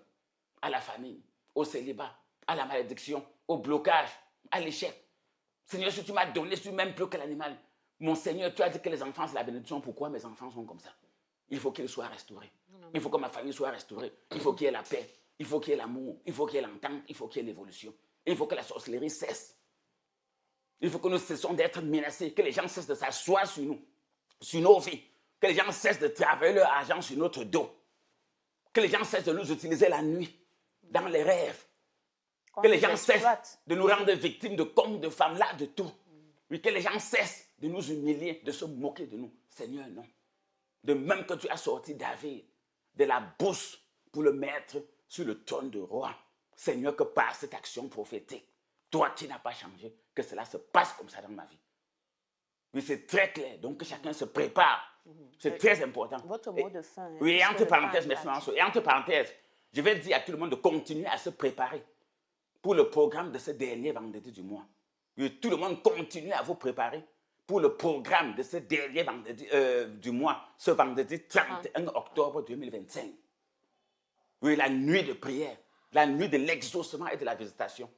à la famine, au célibat, à la malédiction, au blocage, à l'échec? Seigneur, si tu m'as donné, je suis même plus que l'animal. Mon Seigneur, tu as dit que les enfants, c'est la bénédiction. Pourquoi mes enfants sont comme ça? Il faut qu'ils soient restaurés. Il faut que ma famille soit restaurée. Il faut qu'il y ait la paix. Il faut qu'il y ait l'amour. Il faut qu'il y ait l'entente. Il faut qu'il y ait l'évolution. Il faut que la sorcellerie cesse. Il faut que nous cessions d'être menacés. Que les gens cessent de s'asseoir sur nous, sur nos vies. Que les gens cessent de travailler leur argent sur notre dos. Que les gens cessent de nous utiliser la nuit, dans les rêves. Que les gens cessent de nous rendre victimes de contes, de femmes, là, de tout. Oui, que les gens cessent de nous humilier, de se moquer de nous. Seigneur, non. De même que tu as sorti David de la bourse pour le mettre sur le trône de roi. Seigneur, que par cette action prophétique, toi qui n'as pas changé, que cela se passe comme ça dans ma vie. Oui, c'est très clair. Donc, que chacun se prépare. C'est très important. Votre mot de fin. Oui, et entre parenthèses, merci Mansour. Et entre parenthèses, je vais dire à tout le monde de continuer à se préparer pour le programme de ce dernier vendredi du mois. Oui, tout le monde continue à vous préparer pour le programme de ce dernier vendredi du mois, ce vendredi 31 octobre 2025. Oui, la nuit de prière, la nuit de l'exaucement et de la visitation.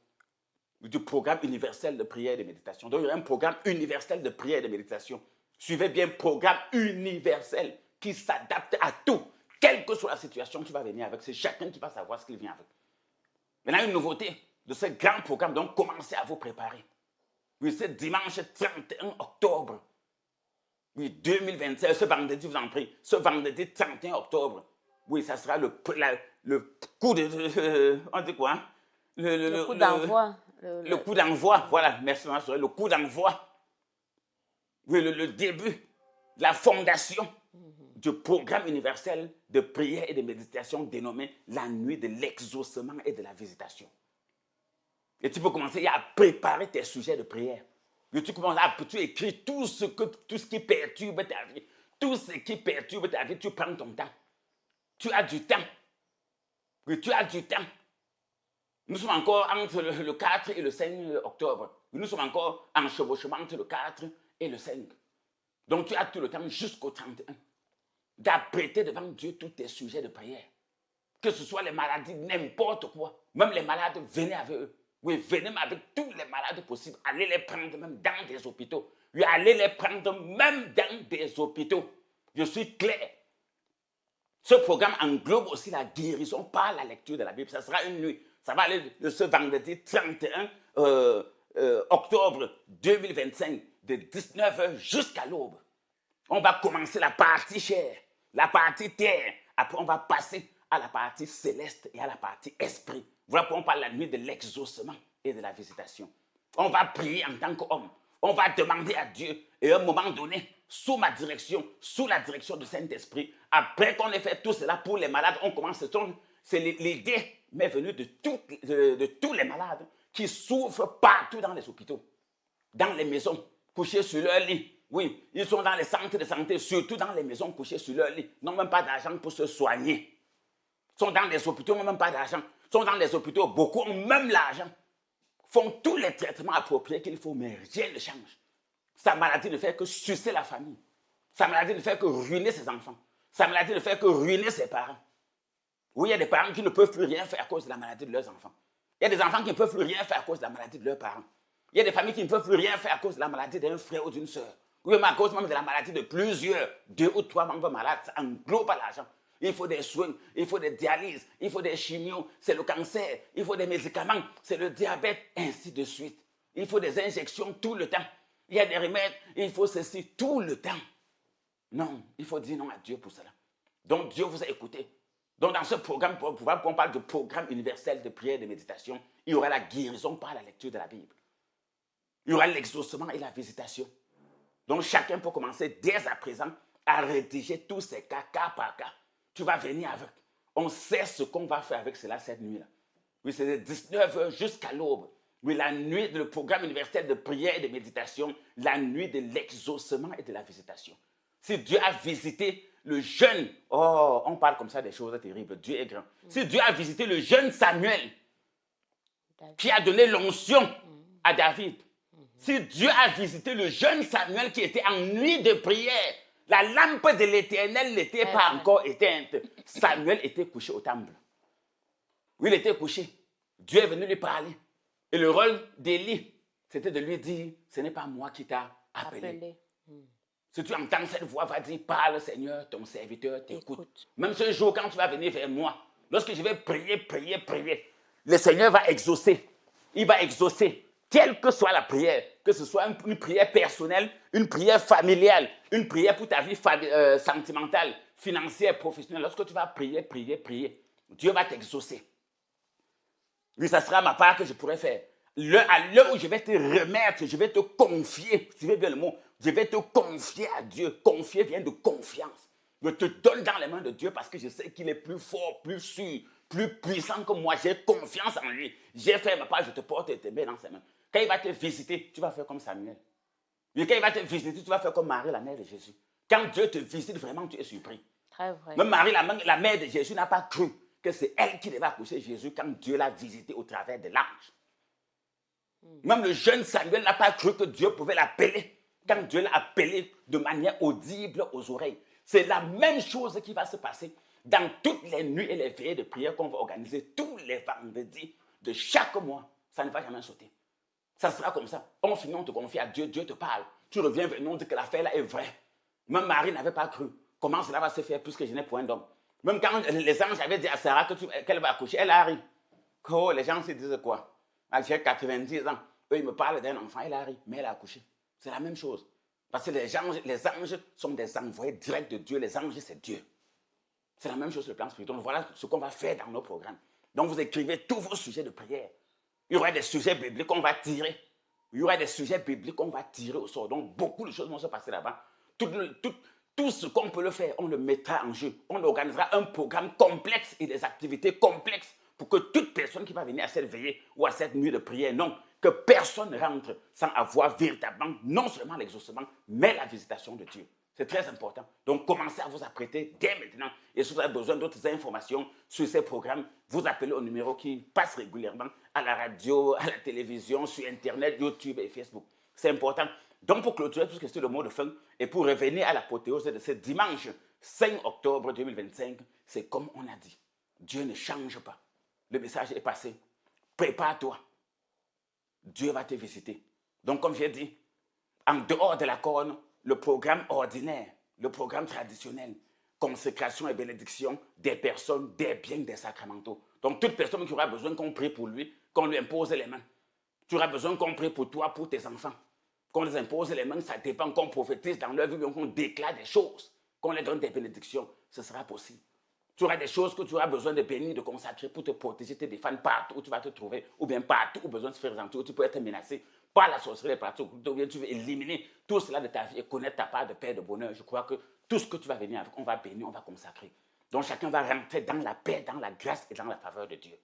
Du programme universel de prière et de méditation. Donc, il y a un programme universel de prière et de méditation. Suivez bien, programme universel qui s'adapte à tout. Quelle que soit la situation qui va venir avec, c'est chacun qui va savoir ce qu'il vient avec. Maintenant, une nouveauté de ce grand programme, donc commencez à vous préparer. Oui, c'est dimanche 31 octobre. Oui, 2025, ce vendredi, je vous en prie, ce vendredi 31 octobre. Oui, ça sera le coup de... on dit quoi? Le coup d'envoi. Le coup d'envoi, voilà, merci ma soeur, le coup d'envoi. Oui, le début, la fondation du programme universel de prière et de méditation dénommé la nuit de l'exaucement et de la visitation. Et tu peux commencer à préparer tes sujets de prière. Et tu commences à écrire tout ce qui perturbe ta vie. Tout ce qui perturbe ta vie, tu prends ton temps. Tu as du temps. Oui, tu as du temps. Nous sommes encore entre le 4 et le 5 octobre. Nous sommes encore en chevauchement entre le 4 et le 5. Donc tu as tout le temps jusqu'au 31 d'apprêter devant Dieu tous tes sujets de prière. Que ce soit les maladies, n'importe quoi. Même les malades, venez avec eux. Oui, venez avec tous les malades possibles. Allez les prendre même dans des hôpitaux. Oui, allez les prendre même dans des hôpitaux. Je suis clair. Ce programme englobe aussi la guérison par la lecture de la Bible. Ça sera une nuit. Ça va aller de ce vendredi 31 octobre 2025, de 19h jusqu'à l'aube. On va commencer la partie chair, la partie terre. Après, on va passer à la partie céleste et à la partie esprit. Voilà pourquoi on parle la nuit de l'exaucement et de la visitation. On va prier en tant qu'homme. On va demander à Dieu, et à un moment donné, sous ma direction, sous la direction du Saint-Esprit, après qu'on ait fait tout cela pour les malades, on commence. C'est l'idée m'est venue de tous les malades qui souffrent partout dans les hôpitaux, dans les maisons, couchés sur leur lit. Oui, ils sont dans les centres de santé, surtout dans les maisons, couchés sur leur lit. Ils n'ont même pas d'argent pour se soigner. Ils sont dans les hôpitaux, ils n'ont même pas d'argent. Ils sont dans les hôpitaux, beaucoup ont même l'argent. Font tous les traitements appropriés qu'il faut, mais rien ne change. Sa maladie ne fait que sucer la famille. Sa maladie ne fait que ruiner ses enfants. Sa maladie ne fait que ruiner ses parents. Oui, il y a des parents qui ne peuvent plus rien faire à cause de la maladie de leurs enfants. Il y a des enfants qui ne peuvent plus rien faire à cause de la maladie de leurs parents. Il y a des familles qui ne peuvent plus rien faire à cause de la maladie d'un frère ou d'une sœur. Oui, mais à cause même de la maladie de plusieurs, 2 ou 3 membres malades, ça englobe l'argent. Il faut des soins, il faut des dialyses, il faut des chimios, c'est le cancer, il faut des médicaments, c'est le diabète, ainsi de suite. Il faut des injections tout le temps. Il y a des remèdes, il faut ceci tout le temps. Non, il faut dire non à Dieu pour cela. Donc Dieu vous a écouté. Donc, dans ce programme, on parle de programme universel de prière et de méditation, il y aura la guérison par la lecture de la Bible. Il y aura l'exaucement et la visitation. Donc, chacun peut commencer dès à présent à rédiger tous ces cas par cas. Tu vas venir avec. On sait ce qu'on va faire avec cela cette nuit-là. Oui, c'est de 19h jusqu'à l'aube. Oui, la nuit, le programme universel de prière et de méditation, la nuit de l'exaucement et de la visitation. Si Dieu a visité le jeune, oh, on parle comme ça des choses terribles, Dieu est grand. Si Dieu a visité le jeune Samuel, qui a donné l'onction à David, si Dieu a visité le jeune Samuel qui était en nuit de prière, la lampe de l'Éternel n'était pas encore éteinte. Samuel était couché au temple. Oui, il était couché. Dieu est venu lui parler. Et le rôle d'Élie, c'était de lui dire, ce n'est pas moi qui t'a appelé. Si tu entends cette voix, va dire, parle Seigneur, ton serviteur t'écoute. Même ce jour, quand tu vas venir vers moi, lorsque je vais prier, le Seigneur va exaucer. Il va exaucer. Quelle que soit la prière, que ce soit une prière personnelle, une prière familiale, une prière pour ta vie sentimentale, financière, professionnelle, lorsque tu vas prier, Dieu va t'exaucer. Oui, ça sera ma part que je pourrais faire. À l'heure où je vais te remettre, je vais te confier, suivez bien le mot, je vais te confier à Dieu. Confier vient de confiance. Je te donne dans les mains de Dieu parce que je sais qu'il est plus fort, plus sûr, plus puissant que moi. J'ai confiance en lui. J'ai fait ma part, je te porte et te mets dans ses mains. Quand il va te visiter, tu vas faire comme Samuel. Et quand il va te visiter, tu vas faire comme Marie, la mère de Jésus. Quand Dieu te visite, vraiment, tu es surpris. Très vrai. Même Marie, la mère de Jésus, n'a pas cru que c'est elle qui devait accoucher Jésus quand Dieu l'a visité au travers de l'ange. Même le jeune Samuel n'a pas cru que Dieu pouvait l'appeler quand Dieu l'a appelé de manière audible aux oreilles. C'est la même chose qui va se passer dans toutes les nuits et les veillées de prière qu'on va organiser tous les vendredis de chaque mois. Ça ne va jamais sauter. Ça sera comme ça. On finit, on te confie à Dieu, Dieu te parle. Tu reviens vers nous, on dit que l'affaire là est vraie. Même Marie n'avait pas cru. Comment cela va se faire puisque je n'ai point d'homme? Même quand les anges avaient dit à Sarah qu'elle va accoucher, elle arrive. Oh, les gens se disent quoi? J'ai 90 ans. Eux, ils me parlent d'un enfant, elle arrive, mais elle a accouché. C'est la même chose. Parce que les anges sont des envoyés directs de Dieu. Les anges, c'est Dieu. C'est la même chose sur le plan spirituel. Donc, voilà ce qu'on va faire dans nos programmes. Donc, vous écrivez tous vos sujets de prière. Il y aura des sujets bibliques qu'on va tirer. Il y aura des sujets bibliques qu'on va tirer au sort. Donc, beaucoup de choses vont se passer là-bas. Tout ce qu'on peut le faire, on le mettra en jeu. On organisera un programme complexe et des activités complexes pour que toute personne qui va venir à cette veillée ou à cette nuit de prière, non, que personne rentre sans avoir véritablement non seulement l'exaucement, mais la visitation de Dieu. C'est très important. Donc, commencez à vous apprêter dès maintenant. Et si vous avez besoin d'autres informations sur ces programmes, vous appelez au numéro qui passe régulièrement à la radio, à la télévision, sur Internet, YouTube et Facebook. C'est important. Donc, pour clôturer, puisque c'est le mot de fin, et pour revenir à l'apothéose de ce dimanche 5 octobre 2025, c'est comme on a dit. Dieu ne change pas. Le message est passé. Prépare-toi. Dieu va te visiter. Donc, comme j'ai dit, en dehors de la corne, le programme ordinaire, le programme traditionnel, consécration et bénédiction des personnes, des biens, des sacramentaux. Donc, toute personne qui aura besoin qu'on prie pour lui, qu'on lui impose les mains. Tu auras besoin qu'on prie pour toi, pour tes enfants. Qu'on les impose les mains, ça dépend, qu'on prophétise dans leur vie, qu'on déclare des choses, qu'on les donne des bénédictions, ce sera possible. Tu auras des choses que tu auras besoin de bénir, de consacrer pour te protéger, te défendre partout où tu vas te trouver, ou bien partout où besoin de se faire sentir, où tu peux être menacé par la sorcellerie, partout où tu veux éliminer tout cela de ta vie et connaître ta part de paix, de bonheur. Je crois que tout ce que tu vas venir avec, on va bénir, on va consacrer. Donc chacun va rentrer dans la paix, dans la grâce et dans la faveur de Dieu.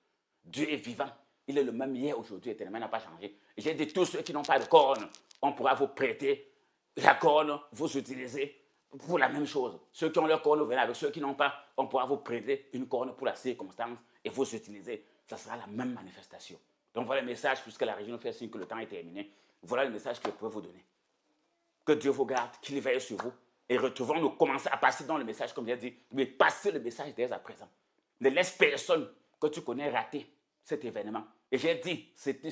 Dieu est vivant. Il est le même hier, aujourd'hui, éternellement, il n'a pas changé. J'ai dit, tous ceux qui n'ont pas de corne, on pourra vous prêter la corne, vous utiliser pour la même chose. Ceux qui ont leur corne, vous venez avec. Ceux qui n'ont pas, on pourra vous prêter une corne pour la circonstance et vous utiliser. Ça sera la même manifestation. Donc voilà le message, puisque la région fait signe que le temps est terminé. Voilà le message que je peux vous donner. Que Dieu vous garde, qu'il veille sur vous. Et retrouvons-nous, commencer à passer dans le message, comme j'ai dit, mais passer le message dès à présent. Ne laisse personne que tu connais rater cet événement. Et j'ai dit, c'est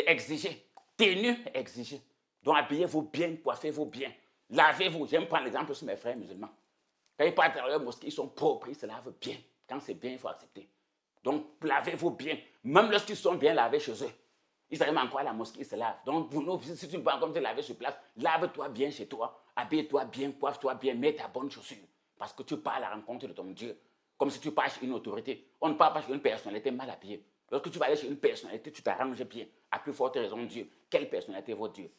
exigé. Tenue exigée. Donc habillez-vous bien, coiffez-vous bien. Lavez-vous. J'aime prendre l'exemple sur mes frères musulmans. Quand ils partent dans leur mosquée, ils sont propres, ils se lavent bien. Quand c'est bien, il faut accepter. Donc lavez-vous bien. Même lorsqu'ils sont bien lavés chez eux. Ils arrivent encore à la mosquée, ils se lavent. Donc pour nous, si tu ne peux pas comme te laver sur place, lave-toi bien chez toi. Habille-toi bien, coiffe-toi bien, mets ta bonne chaussure. Parce que tu pars à la rencontre de ton Dieu. comme si tu pars chez une autorité. On ne parle pas chez une personnalité mal habillée. Lorsque tu vas aller chez une personnalité, tu t'arranges bien. À plus forte raison, Dieu. Quelle personnalité est votre Dieu?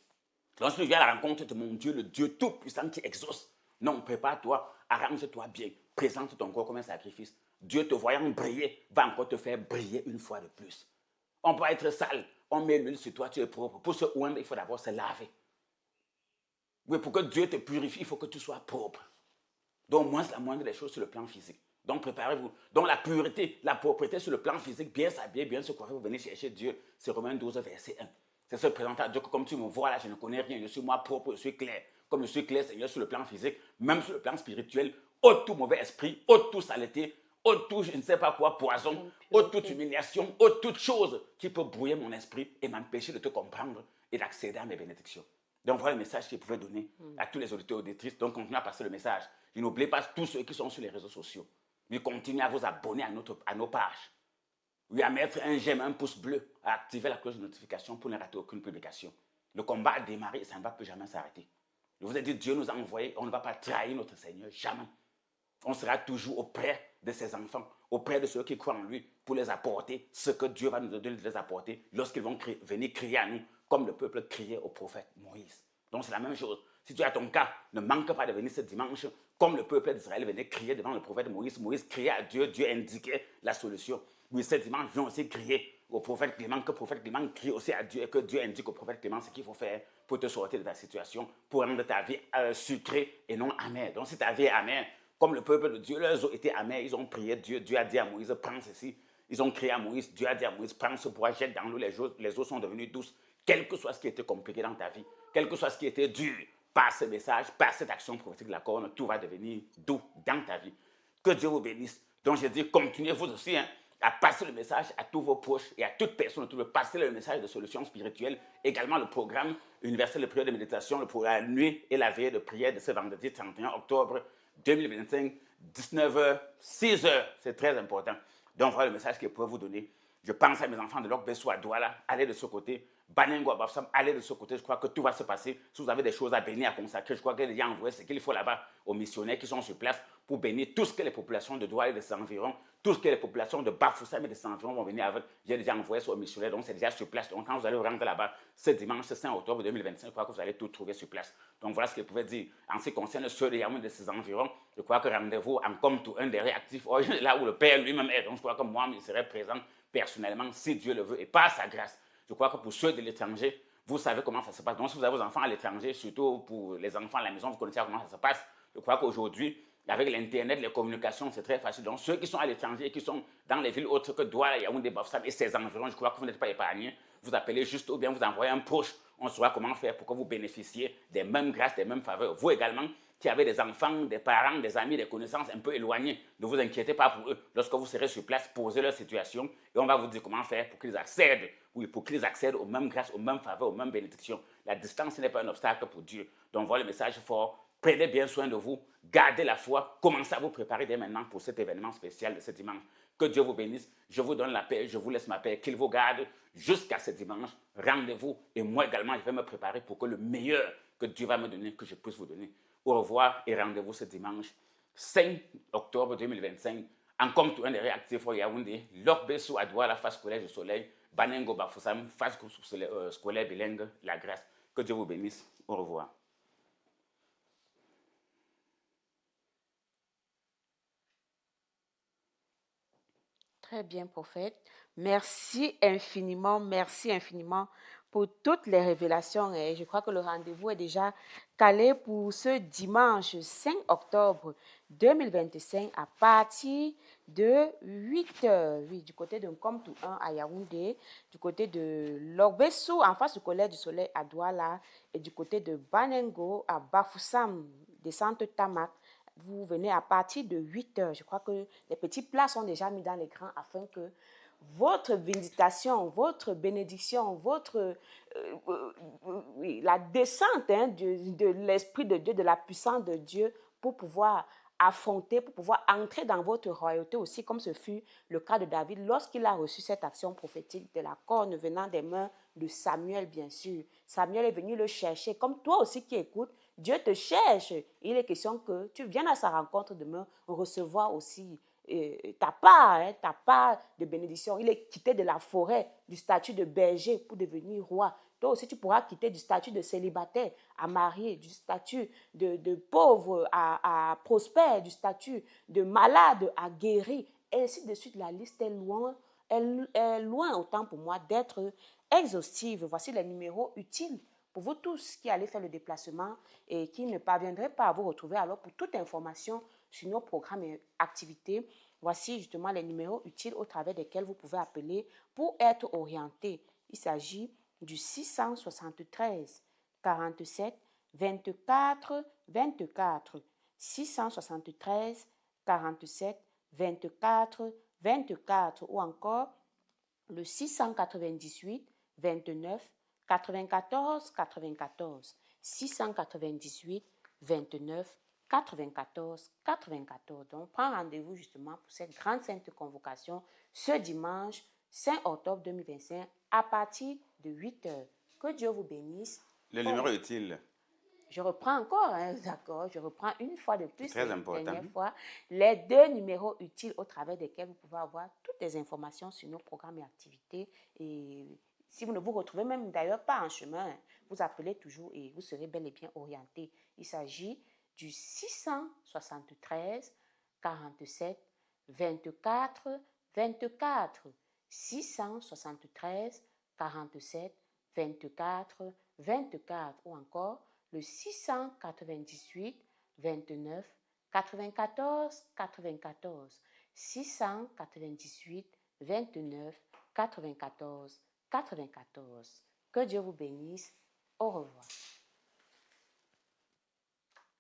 Lorsque tu viens à la rencontre de mon Dieu, le Dieu tout-puissant qui exauce, non, prépare-toi, arrange-toi bien, présente ton corps comme un sacrifice. Dieu te voyant briller, va encore te faire briller une fois de plus. On peut être sale, on met l'huile sur toi, tu es propre. Pour se oindre, il faut d'abord se laver. Oui, pour que Dieu te purifie, il faut que tu sois propre. Donc, moins la moindre des choses sur le plan physique. Donc, préparez-vous. Donc, la pureté, la propreté sur le plan physique, bien s'habiller, bien se coiffer, vous venez chercher Dieu. C'est Romains 12, verset 1. C'est se présenter à Dieu que comme tu me vois là, je ne connais rien, je suis moi propre, je suis clair. Comme je suis clair, Seigneur, sur le plan physique, même sur le plan spirituel, ôte tout mauvais esprit, ôte toute saleté, ôte tout, je ne sais pas quoi, poison, ôte toute humiliation, ôte toute chose qui peut brouiller mon esprit et m'empêcher de te comprendre et d'accéder à mes bénédictions. Donc, voilà le message qu'il pouvait donner à tous les auditeurs et auditrices. Donc, continuez à passer le message. Et n'oubliez pas tous ceux qui sont sur les réseaux sociaux. Oui, continuez à vous abonner à nos pages. Oui, à mettre un j'aime, un pouce bleu, à activer la cloche de notification pour ne rater aucune publication. Le combat a démarré et ça ne va plus jamais s'arrêter. Je vous ai dit, Dieu nous a envoyés, on ne va pas trahir notre Seigneur, jamais. On sera toujours auprès de ses enfants, auprès de ceux qui croient en lui, pour les apporter ce que Dieu va nous donner de les apporter lorsqu'ils vont venir crier à nous, comme le peuple criait au prophète Moïse. Donc c'est la même chose. Si tu as ton cas, ne manque pas de venir ce dimanche, comme le peuple d'Israël venait crier devant le prophète Moïse. Moïse criait à Dieu, Dieu indiquait la solution. Oui, ce dimanche, viens aussi crier au prophète Clément, que le prophète Clément crie aussi à Dieu et que Dieu indique au prophète Clément ce qu'il faut faire pour te sortir de ta situation, pour rendre ta vie sucrée et non amère. Donc si ta vie est amère, comme le peuple de Dieu, leurs eaux étaient amères, ils ont prié Dieu, Dieu a dit à Moïse, prends ceci. Ils ont crié à Moïse, Dieu a dit à Moïse, prends ce bois, jette dans l'eau, les eaux sont devenues douces. Quel que soit ce qui était compliqué dans ta vie, quel que soit ce qui était dur, par ce message, par cette action prophétique de la corne, tout va devenir doux dans ta vie. Que Dieu vous bénisse. Donc je dis, continuez vous aussi à passer le message à tous vos proches et à toute personne autour de passer le message de solutions spirituelles. Également le programme universel de prière de méditation, le programme la nuit et la veille de prière de ce vendredi 31 octobre 2025, 19h, 6h. C'est très important. Donc voilà le message que je pourrais vous donner. Je pense à mes enfants de l'Okbesso à Douala, allez de ce côté. Banengo à Bafsam, allez de ce côté. Je crois que tout va se passer. Si vous avez des choses à bénir, à consacrer, je crois qu'il y a envoyé ce qu'il faut là-bas aux missionnaires qui sont sur place pour bénir tout ce que les populations de Douala et de ses environs, tout ce que les populations de Bafoussam et de ses environs vont venir avec. J'ai déjà envoyé ça aux missionnaires, donc c'est déjà sur place. Donc quand vous allez vous rendre là-bas ce dimanche 5 octobre 2025, je crois que vous allez tout trouver sur place. Donc voilà ce que je pouvais dire. En ce qui concerne ceux de Yaoundé et de ses environs, je crois que rendez-vous en comme tout un des réactifs, là où le Père lui-même est. Donc je crois que moi, je serai présent personnellement, si Dieu le veut, et par sa grâce. Je crois que pour ceux de l'étranger, vous savez comment ça se passe. Donc, si vous avez vos enfants à l'étranger, surtout pour les enfants à la maison, vous connaissez comment ça se passe. Je crois qu'aujourd'hui, avec l'Internet, les communications, c'est très facile. Donc, ceux qui sont à l'étranger et qui sont dans les villes autres que Douala, Yaoundé, Bafoussam et ses environs, je crois que vous n'êtes pas épargnés. Vous appelez juste ou bien vous envoyez un proche. On saura comment faire pour que vous bénéficiez des mêmes grâces, des mêmes faveurs. Vous également, qui avez des enfants, des parents, des amis, des connaissances un peu éloignés, ne vous inquiétez pas pour eux. Lorsque vous serez sur place, posez leur situation et on va vous dire comment faire pour qu'ils accèdent, oui, pour qu'ils accèdent aux mêmes grâces, aux mêmes faveurs, aux mêmes bénédictions. La distance n'est pas un obstacle pour Dieu. Donc voilà le message fort. Prenez bien soin de vous, gardez la foi, commencez à vous préparer dès maintenant pour cet événement spécial de ce dimanche. Que Dieu vous bénisse, je vous donne la paix, je vous laisse ma paix, qu'il vous garde jusqu'à ce dimanche. Rendez-vous et moi également, je vais me préparer pour que le meilleur que Dieu va me donner, que je puisse vous donner. Au revoir et rendez-vous ce dimanche 5 octobre 2025 en comme tout un des réactifs au Yaoundé, l'Okbesso à Douala, face collège du soleil, Banengo Bafoussam, face scolaire bilingue, la grâce. Que Dieu vous bénisse. Au revoir. Très bien, prophète. Merci infiniment pour toutes les révélations. Et je crois que le rendez-vous est déjà calé pour ce dimanche 5 octobre 2025 à partir de 8h. Oui, du côté de Nkomtou 1 à Yaoundé, du côté de Lorbesso en face du Collège du Soleil à Douala et du côté de Banengo à Bafoussam, descente Tamak. Vous venez à partir de 8h. Je crois que les petits plats sont déjà mis dans l'écran afin que votre visitation, votre bénédiction, oui, la descente de l'Esprit de Dieu, de la puissance de Dieu pour pouvoir affronter, pour pouvoir entrer dans votre royauté aussi, comme ce fut le cas de David lorsqu'il a reçu cette action prophétique de la corne venant des mains de Samuel, bien sûr. Samuel est venu le chercher, comme toi aussi qui écoutes, Dieu te cherche. Il est question que tu viennes à sa rencontre demain recevoir aussi ta part, hein, ta part de bénédiction. Il est quitté de la forêt, du statut de berger pour devenir roi. Toi aussi, tu pourras quitter du statut de célibataire à marié, du statut de pauvre à prospère, du statut de malade à guéri, et ainsi de suite. La liste est loin, est loin autant pour moi d'être exhaustive. Voici les numéros utiles pour vous tous qui allez faire le déplacement et qui ne parviendraient pas à vous retrouver. Alors, pour toute information sur nos programmes et activités, voici justement les numéros utiles au travers desquels vous pouvez appeler pour être orienté. Il s'agit du 673 47 24 24, 673 47 24 24, ou encore le 698 29 94 94, 698 29 94 94. Donc, prends rendez-vous justement pour cette grande sainte convocation ce dimanche 5 octobre 2025 à partir de 8 heures. Que Dieu vous bénisse. Le numéro utile. Je reprends encore, hein, d'accord, je reprends une fois de plus, très important. Dernière fois, les 2 numéros utiles au travers desquels vous pouvez avoir toutes les informations sur nos programmes et activités. Et si vous ne vous retrouvez même d'ailleurs pas en chemin, vous appelez toujours et vous serez bel et bien orienté. Il s'agit du 673 47 24 24, 673 47 24 24, ou encore le 698 29 94 94, 698 29 94 94. Que Dieu vous bénisse. Au revoir.